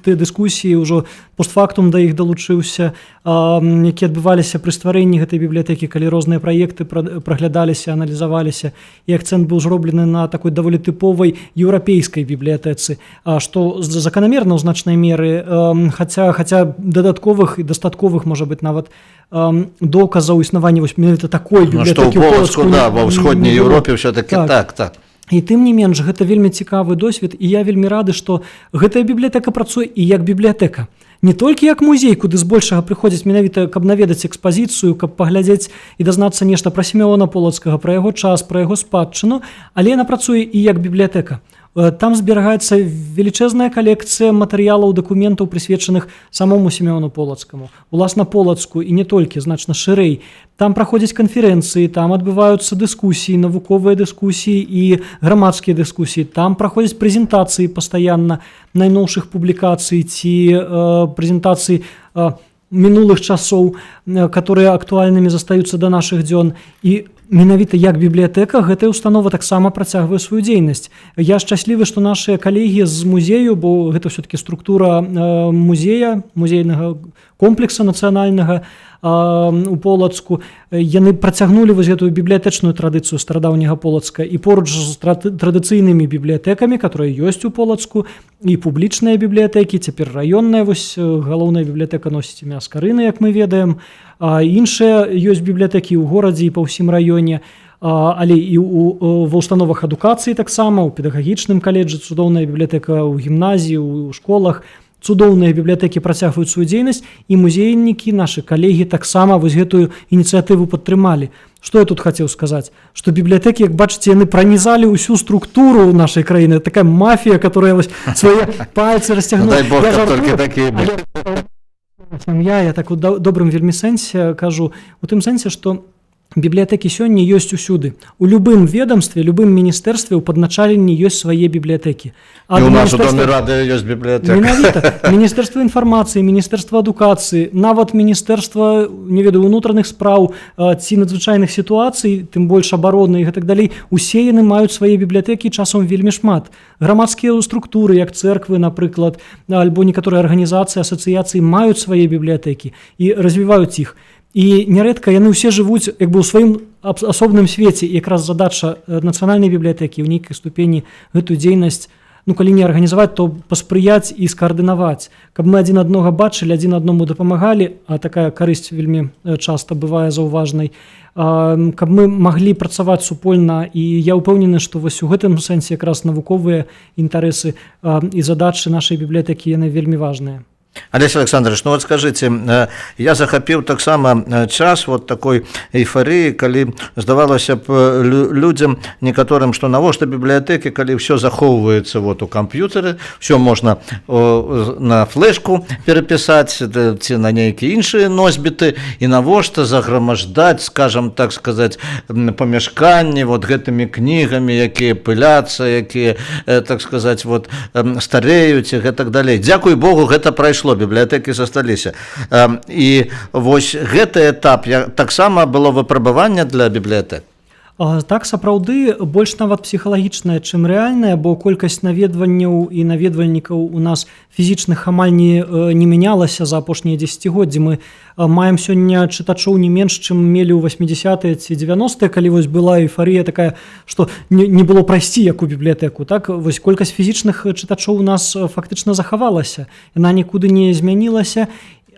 тыя дыскусіі, ўжо постфактум да іх далучыўся, якія адбываліся пры стварэнні гэтай бібліятэкі, калі розныя праекты праглядаліся, аналізаваліся, і акцэнт быў зроблены на такой даволі тыповай еўрапейскай бібліятэцы, што заканамерна ў значнай меры, хаця дадатковых і дастатковых, можа быць, нават доказаў існавання вось менавіта такой бібліятэкі ў Полацку, да, ва ўсходняй Еўропе ўсё-такі так. І тым не менш, гэта вельмі цікавы досвед, і я вельмі рады, што гэтая бібліятэка працуе і як бібліятэка. Не толькі як музей, куды збольшага прыходзяць менавіта, каб наведаць экспазіцыю, каб паглядзець і дазнацца нешта пра Сімеона Полацкага, пра яго час, пра яго спадчыну, але яна працуе і як бібліятэка. Там зберагаецца велічэзная калекцыя матэрыялаў, дакументаў, прысвечаных самому Сімеону Полацкаму, уласна Полацку, і не толькі, значна шырэй. Там праходзяць канферэнцыі, там адбываюцца дыскусіі, навуковыя дыскусіі і грамадскія дыскусіі. Там праходзяць прэзентацыі пастаянна найноўшых публікацый ці прэзентацыі мінулых часоў, которые актуальнымі застаюцца да нашых дзён. І менавіта як бібліятэка гэтая установа таксама працягвае сваю дзейнасць. Я шчаслівы, што нашыя калегі з музею, бо гэта ўсё-такі структура музея, музейнага комплекса нацыянальнага у Полацку, яны працягнулі вось гэтую бібліятэчную традыцыю старадаўняга Полацка, і поруч з традыцыйнымі бібліятэкамі, которые ёсць у Полацку, і публічныя бібліятэкі, цяпер раённая, вось галоўная бібліятэка носіць імя Скарыны, як мы ведаем, а іншыя ёсць бібліятэкі ў горадзе і па ўсім раёне, але і ва ўстановах адукацыі таксама, у педагагічным каледжы цудоўная бібліятэка, у гімназіі, у школах, цудоўныя бібліятэкі працягваюць сваю дзейнасць, і музейнікі, нашы калегі таксама вось гэтую ініцыятыву падтрымалі. Што я тут хацеў сказаць? Што бібліятэкі, як бачыце, яны пранізалі ўсю структуру нашай краіны. Такая мафія, которая вось свае пальцы расцягнула. Дай Бог, каб толькі такія былі. Я так у добрым вельмі сэнсе кажу, у тым сэнсе, што бібліятэкі сёння ёсць усюды. У любым ведомстве, любым міністэрстве ў падначаленні ёсць свае бібліятэкі. І у нас у Доме Рады ёсць бібліятэка. Менавіта. Міністэрства інфармацыі, міністэрства адукацыі, нават міністэрства, не ведаю, унутраных спраў ці надзвычайных сітуацый, тым больш абароны і гэтак далей, усе яны маюць свае бібліятэкі, часам вельмі шмат. Грамадскія структуры, як цэрквы, напрыклад, альбо некаторыя арганізацыі, асацыяцыі маюць свае бібліятэкі і развіваюць іх. І нярэдка яны ўсе жывуць як бы ў сваім асобным свеце, і якраз задача нацыянальнай бібліятэкі ў нейкай ступені гэтую дзейнасць, калі не арганізаваць, то паспрыяць і скаардынаваць, каб мы адзін аднога бачылі, адзін аднаму дапамагалі, а такая карысць вельмі часта бывае заўважнай, каб мы маглі працаваць супольна, і я ўпэўнены, што вось у гэтым сэнсе якраз навуковыя інтарэсы і задачы нашай бібліятэкі яны вельмі важныя. Олесь Александрович, вот скажите, я захапіў таксама час вот такой эйфарыі, калі здавалася б людзям некаторым, што навошта бібліятэкі, калі ўсё захоўваецца вот у камп'ютары, ўсё можна на флешку перапісаць ці на нейкія іншыя носьбіты, і навошта заграмаждаць, скажам так сказаць, памяшканні вот гэтымі кнігамі, якія пыляцца, якія, так сказаць, вот стареюць і гэтак далей. Дзякуй Богу, гэта прайшло, бібліятэкі засталіся. І вось гэты этап таксама было выпрабаванне для бібліятэк. Так, сапраўды, больш нават псіхалагічная, чым рэальная, бо колькасць наведванняў і наведвальнікаў у нас фізічных амаль не мянялася за апошнія дзесяцігоддзі. Мы маем сёння чытачоў не менш, чым мелі ў 80-е ці 90-е, калі вось была эйфарыя такая, што не было прайсці як у бібліятэку. Так, вось колькасць фізічных чытачоў у нас фактычна захавалася. Яна нікуды не змянілася.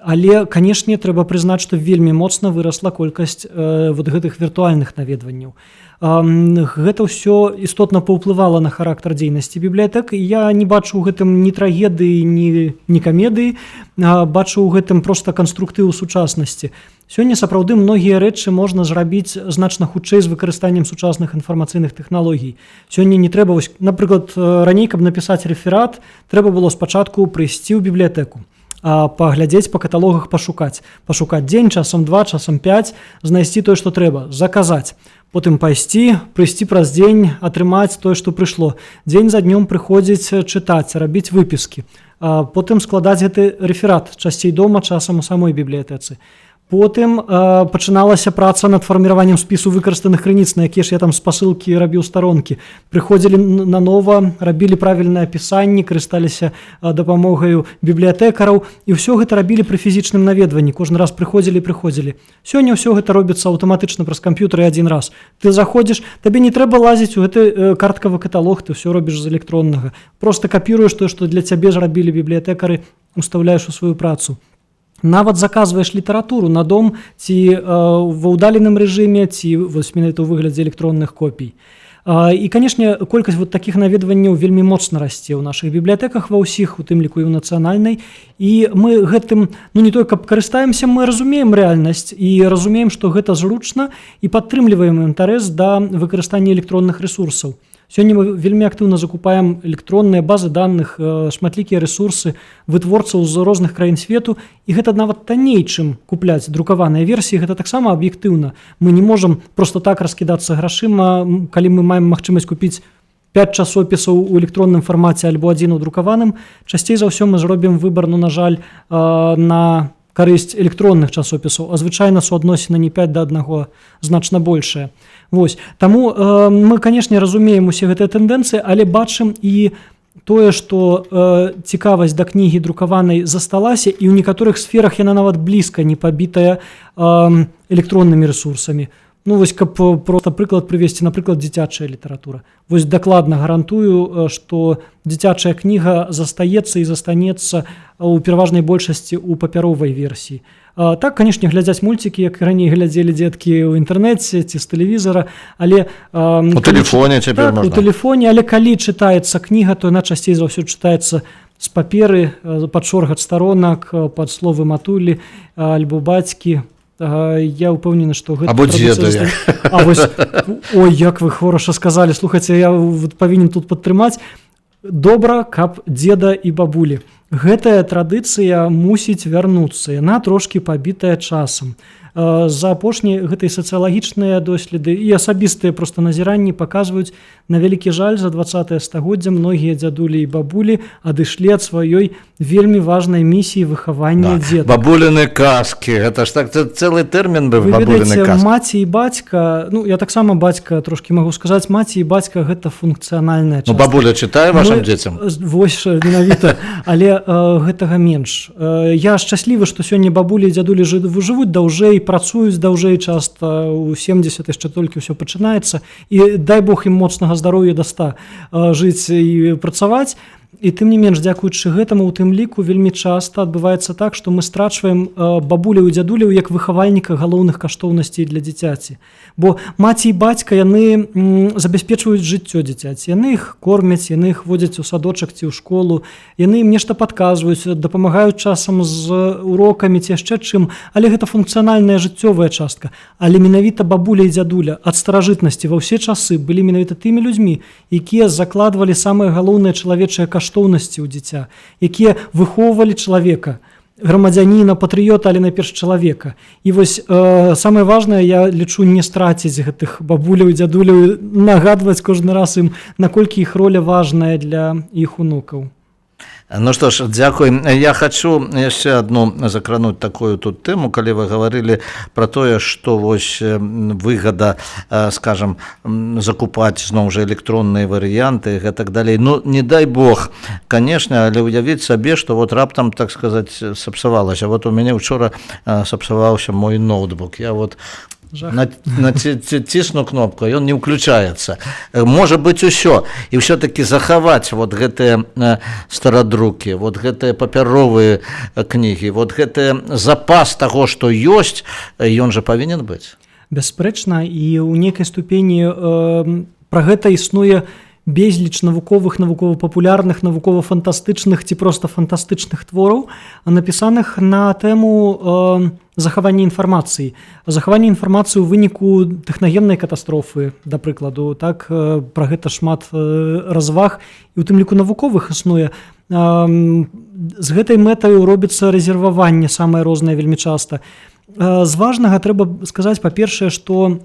Але, канешне, трэба прызнаць, што вельмі моцна вырасла колькасць вот гэтых віртуальных наведванняў. Гэта ўсё істотна паўплывала на характар дзейнасці бібліятэк. Я не бачу ў гэтым ні трагедыі, ні камедыі, бачу ў гэтым проста канструктыў сучаснасці. Сёння сапраўды многія рэчы можна зрабіць значна хутчэй з выкарыстаннем сучасных інфармацыйных тэхналогій. Сёння не трэба, напрыклад, раней, каб напісаць рэферат, трэба было спачатку прыйсці ў бібліятэку, паглядзець па каталогах, пашукаць дзень, часам 2, часам 5, знайсці тое, што трэба, заказаць, потым прыйсці праз дзень, атрымаць тое, што прыйшло, дзень за днём прыходзіць чытаць, рабіць выпіскі, потым складаць гэты рэферат, часцей дома, часам у самой бібліятэцы. Потым пачыналася праца над фарміраваннем спісу выкарыстаных крыніц, на якія ж я там спасылкі рабіў старонкі. Прыходзілі нанова, рабілі правільнае апісанне, карысталіся дапамогаю бібліятэкараў, і ўсё гэта рабілі пры фізічным наведванні. Кожны раз прыходзілі. Сёння ўсё гэта робіцца аўтаматычна праз камп'ютар і адзін раз. Ты заходзіш, табе не трэба лазіць у гэты карткавы каталог, ты ўсё робіш з электроннага. Проста капіруеш тое, што для цябе ж рабілі бібліятэкары, устаўляеш у сваю працу. Нават заказваеш літаратуру на дом ці ва ўдаленым рэжыме, ці вось менавіта ў выглядзе электронных копій. І, канешне, колькасць вот такіх наведванняў вельмі моцна расце ў нашых бібліятэках ва ўсіх, у тым ліку і ў нацыянальнай. І мы гэтым, не тое, каб карыстаемся, мы разумеем рэальнасць і разумеем, што гэта зручна і падтрымліваем інтарэс да выкарыстання электронных рэсурсаў. Сёння мы вельмі актыўна закупаем электронныя базы даных, шматлікія рэсурсы вытворцаў з розных краін свету, і гэта нават танней, чым купляць друкаваныя версіі, гэта таксама аб'ектыўна. Мы не можам проста так раскідацца грашыма, калі мы маем магчымасць купіць 5 часопісаў у электронным фармаце альбо адзін у друкаваным. Часцей за ўсё мы зробім выбар, на жаль, на карысць электронных часопісаў, а звычайна суадносіна не 5 да 1, значна большая. Вось. Таму мы, канешне, разумеем усе гэтыя тэндэнцыі, але бачым і тое, што цікавасць да кнігі друкаванай засталася, і ў некаторых сферах яна нават блізка не пабітая электроннымі рэсурсамі. Ну, вось, каб проста прыклад прывесці, напрыклад, дзіцячая літаратура. Вось дакладна гарантую, што дзіцячая кніга застаецца і застанецца ў пераважнай большасці ў папяровай версіі. Так, канешне, глядзяць мульцікі, як раней глядзелі дзеткі ў інтэрнэце ці з тэлевізара, але... У тэлефоне цяпер можна. У тэлефоне, але калі чытаецца кніга, то яна часцей за ўсё чытаецца з паперы, пад шоргат старонак, пад словы матулі, альбо бацькі. Я ўпэўнены, што гэта... Або дзеда. Вось, ой, як вы хораша сказалі. Слухайце, я павінен тут падтрымаць. Добра, каб дзеда і бабулі. Гэтая традыцыя мусіць вярнуцца. Яна трошкі пабітая часам. За апошнія гэтыя сацыялагічныя доследы і асабістыя проста назіранні паказваюць, на вялікі жаль, за 20е стагоддзя многія дзядулі і бабулі адышлі ад сваёй вельмі важнай місіі выхавання дзетак. Бабуліны казкі, гэта ж так цэлы тэрмін быў, бабуліны казкі. Вы ведаеце, маці і бацька, ну я таксама бацька трошкі магу сказаць, маці і бацька гэта функцыянальная частка. Ну бабуля чытае вашым дзецям? Вось менавіта, але гэтага менш. Я шчаслівы, што сёння бабулі і дзядулі жывуць даўжэй, працуюць даўжэй, часта у 70 яшчэ толькі ўсё пачынаецца, і дай Бог ім моцнага здароўя да 100 жыць і працаваць. І тым не менш, дзякуючы гэтаму, у тым ліку вельмі часта адбываецца так, што мы страчваем бабуляў і дзядуляў як выхавальніка галоўных каштоўнасцей для дзіцяці. Бо маці і бацька, яны забяспечваюць жыццё дзіцяці. Яны іх кормяць, яны іх водзяць у садочак ці ў школу, яны ім нешта падказваюць, дапамагаюць часам з урокамі ці яшчэ чым, але гэта функцыянальная жыццёвая частка. Але менавіта бабуля і дзядуля ад старажытнасці ва ўсе часы былі менавіта тымі людзьмі, якія закладвалі самыя галоўныя чалавечыя каштоўнасці ў дзіця, якія выхоўвалі чалавека, грамадзяніна, патрыёта, але найперш чалавека. І вось самае важнае, я лічу, не страціць гэтых бабуляў і дзядуляў, нагадваць кожны раз ім, наколькі іх роля важная для іх унукаў. Ну што ж, дзякуй. Я хачу яшчэ адну закрануць такую тут тэму, калі вы гаварылі пра тое, што вось выгада, скажам, закупаць зноў жа электронныя варыянты і гэтак далей. Ну, не дай Бог, канешне, але ўявіць сабе, што вот раптам, так сказаць, сапсавалася. Вот у мяне учора сапсаваўся мой ноутбук. Я вот цісну кнопку, ён не ўключаецца. Можа быць усё. І ўсё-такі захаваць вот гэтыя старадрукі, вот гэтыя папяровыя кнігі, вот гэты запас таго, што ёсць, ён жа павінен быць. Бясспрэчна, і ў нейкай ступені пра гэта існуе безліч навуковых, навукова-папулярных, навукова-фантастычных ці проста фантастычных твораў, напісаных на тэму захавання інфармацыі. Захавання інфармацыі ў выніку тэхнагеннай катастрофы, да прыкладу. Так, пра гэта шмат разваг, і ў тым ліку навуковых існуе. З гэтай мэтаю робіцца рэзерваванне, самае рознае вельмі часта. З важнага трэба сказаць, па-першае, што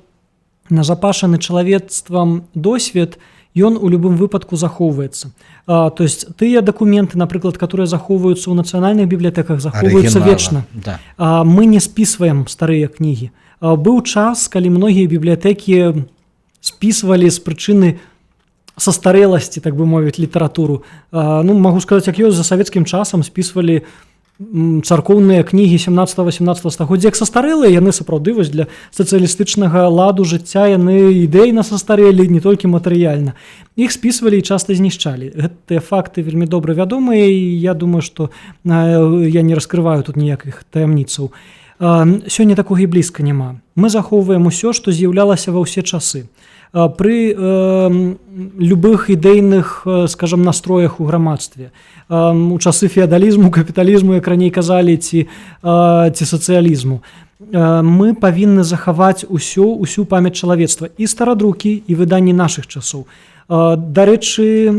назапашаны чалавецтвам досвед, ён у любым выпадку захоўваецца. То есть тыя дакументы, напрыклад, которые захоўваюцца ў нацыянальных бібліятэках, захоўваюцца вечна. Да. Мы не спісваем старыя кнігі. Быў час, калі многія бібліятэкі спісвалі з прычыны састарэласці, так бы мовіць, літаратуру. Магу сказаць, як ёсць, за савецкім часам спісвалі царкоўныя кнігі 17-18 стагоддзя як састарэлыя, яны сапраўды вось для сацыялістычнага ладу жыцця яны ідэйна састарэлі, не толькі матэрыяльна. Іх спісвалі і часта знішчалі. Гэтыя факты вельмі добра вядомыя, і я думаю, што я не раскрываю тут ніякіх таямніцаў. Сёння такога і блізка няма. Мы захоўваем усё, што з'яўлялася ва ўсе часы. Пры любых ідэйных, скажам, настроях у грамадстве. У часы феадалізму, капіталізму, як раней казалі, ці сацыялізму. Мы павінны захаваць усю памяць чалавецтва. І старадрукі, і выданні нашых часоў. Дарэчы,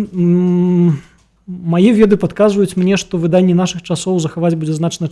мае веды падказваюць мне, што выданні нашых часоў захаваць будзе значна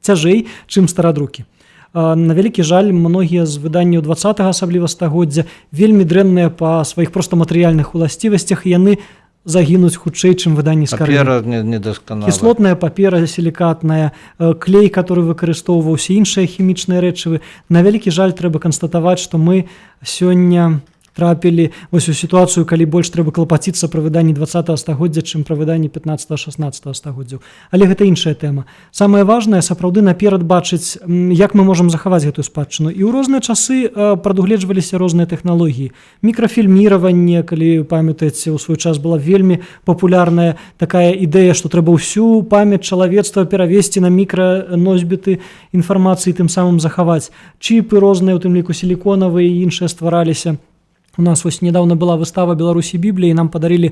цяжэй, чым старадрукі. На вялікі жаль, многія з выданняў 20-го, асабліва стагоддзя, вельмі дрэнныя па сваіх проста матэрыяльных уласцівасцях, і яны загінуць хутчэй, чым выданні скарбі. Папера недасканалая. Кіслотная папера, сілікатная, клей, который выкарыстоўваўся, іншыя хімічныя рэчывы. На вялікі жаль, трэба канстатаваць, што мы сёння трапілі вось у сітуацыю, калі больш трэба клапаціцца пра выданні 20-го стагоддзя, чым пра выданні 15-16 стагоддзяў. Але гэта іншая тэма. Самае важнае сапраўды наперад бачыць, як мы можам захаваць гэтую спадчыну. І ў розныя часы прадугледжваліся розныя тэхналогіі. Мікрафільміраванне, калі памятаеце, у свой час была вельмі папулярная такая ідэя, што трэба ўсю памяць чалавецтва перавесці на мікраносьбіты інфармацыі, тым самым захаваць. Чіпы розныя, у тым ліку сіліконавыя і іншыя ствараліся. У нас вось недавно была выстава Беларусі Бібліі, нам падарылі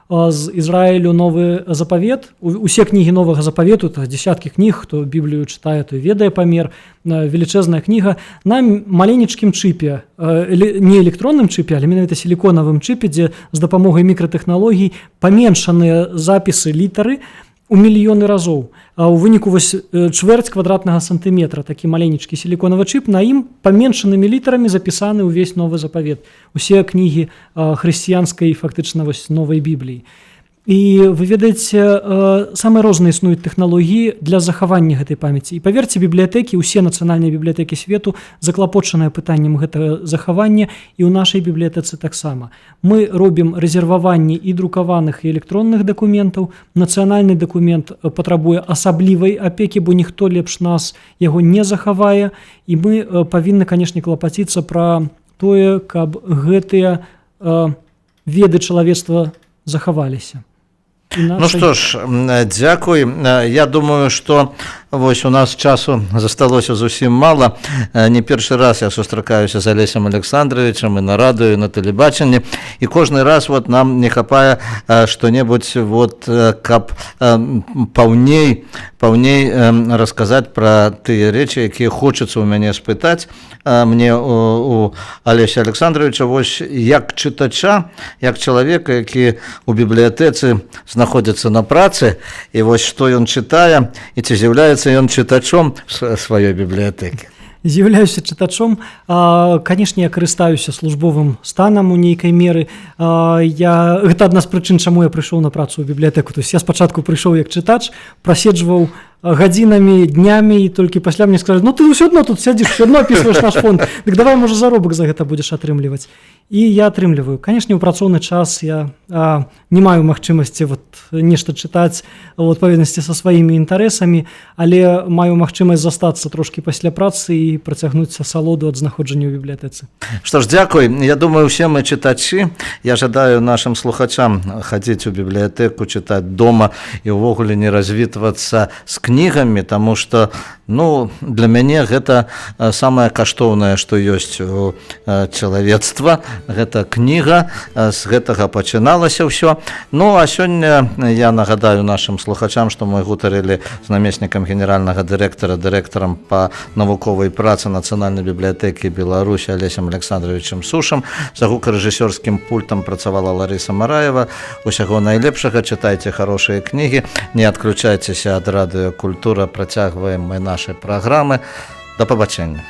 з Ізраілю новы запавет. Усе кнігі новага запавету, это десяткі кніг, хто Біблію чытае, той ведае памер, велічэзная кніга, на маленечкім чыпе, не электронным чыпе, але менавіта сіліконавым чыпе, дзе з дапамогай мікратэхналогій паменшаныя запісы літары у мільёны разоў. А ў выніку вось чвэрць квадратнага сантыметра, такі маленечкі сіліконавы чып, на ім паменшанымі літарамі запісаны ўвесь новы запавет. Усе кнігі хрысціянскай, фактычна вось новай Бібліі. І вы ведаеце, самыя розныя існуюць тэхналогіі для захавання гэтай памяці. І паверце, бібліятэкі, усе нацыянальныя бібліятэкі свету заклапочаныя пытаннем гэтага захавання, і ў нашай бібліятэцы таксама. Мы робім рэзерваванне і друкаваных, і электронных дакументаў. Нацыянальны дакумент патрабуе асаблівай апекі, бо ніхто лепш нас яго не захавае, і мы павінны, канешне, клапаціцца пра тое, каб гэтыя веды чалавецтва захаваліся. Ну што ж, дзякуй. Я думаю, што вось у нас часу засталося зусім мала. Не першы раз я сустракаюся з Алесем Александровичем і на радыё, і на тэлебачанні, і кожны раз вот нам не хапае што-небудзь, вот, каб паўней расказаць пра тыя рэчы, якія хочацца ў мяне спытаць. Мне у Алеся Александровича вось як чытача, як чалавека, які у бібліятэцы знаходзіцца на працы, і вось што ён чытае, і ці з'яўляецца ён чытачом сваёй бібліятэкі. З'яўляюся чытачом. Канешне, я карыстаюся службовым станам у нейкай меры. Гэта адна з прычын, чаму я прыйшоў на працу ў бібліятэку. То есть я спачатку прыйшоў як чытач, праседжваў гадзінамі, днямі, і толькі пасля мне сказалі: ну ты ўсё адно тут сядзіш, ўсё адно апісваеш наш фонд, дык давай, можа, заробак за гэта будзеш атрымліваць. І я атрымліваю. Канешне, у працоўны час я не маю магчымасці нешта чытаць у адпаведнасці са сваімі інтарэсамі, але маю магчымасць застацца трошкі пасля працы і працягнуць асалоду ад знаходжання ў бібліятэцы. Што ж, дзякуй. Я думаю, усе мы чытачы. Я жадаю нашым слухачам хадзіць у бібліятэку, чытаць дома і ўвогуле не развітвацца з кнігамі, таму што, для мяне гэта самае каштоўнае, што ёсць у чалавецтва. Гэта кніга, з гэтага пачыналася ўсё. А сёння я нагадаю нашым слухачам, што мы гутарылі з намеснікам генеральнага дырэктарам па навуковай працы Нацыянальнай бібліятэкі Беларусі Алесем Александровичем Сушам. За гукарэжысёрскім пультам працавала Ларыса Мараева. Усяго найлепшага, чытайце хорошыя кнігі, не адключайцеся ад радыё Культура, працягваем мы нашы праграмы. Да пабачэння.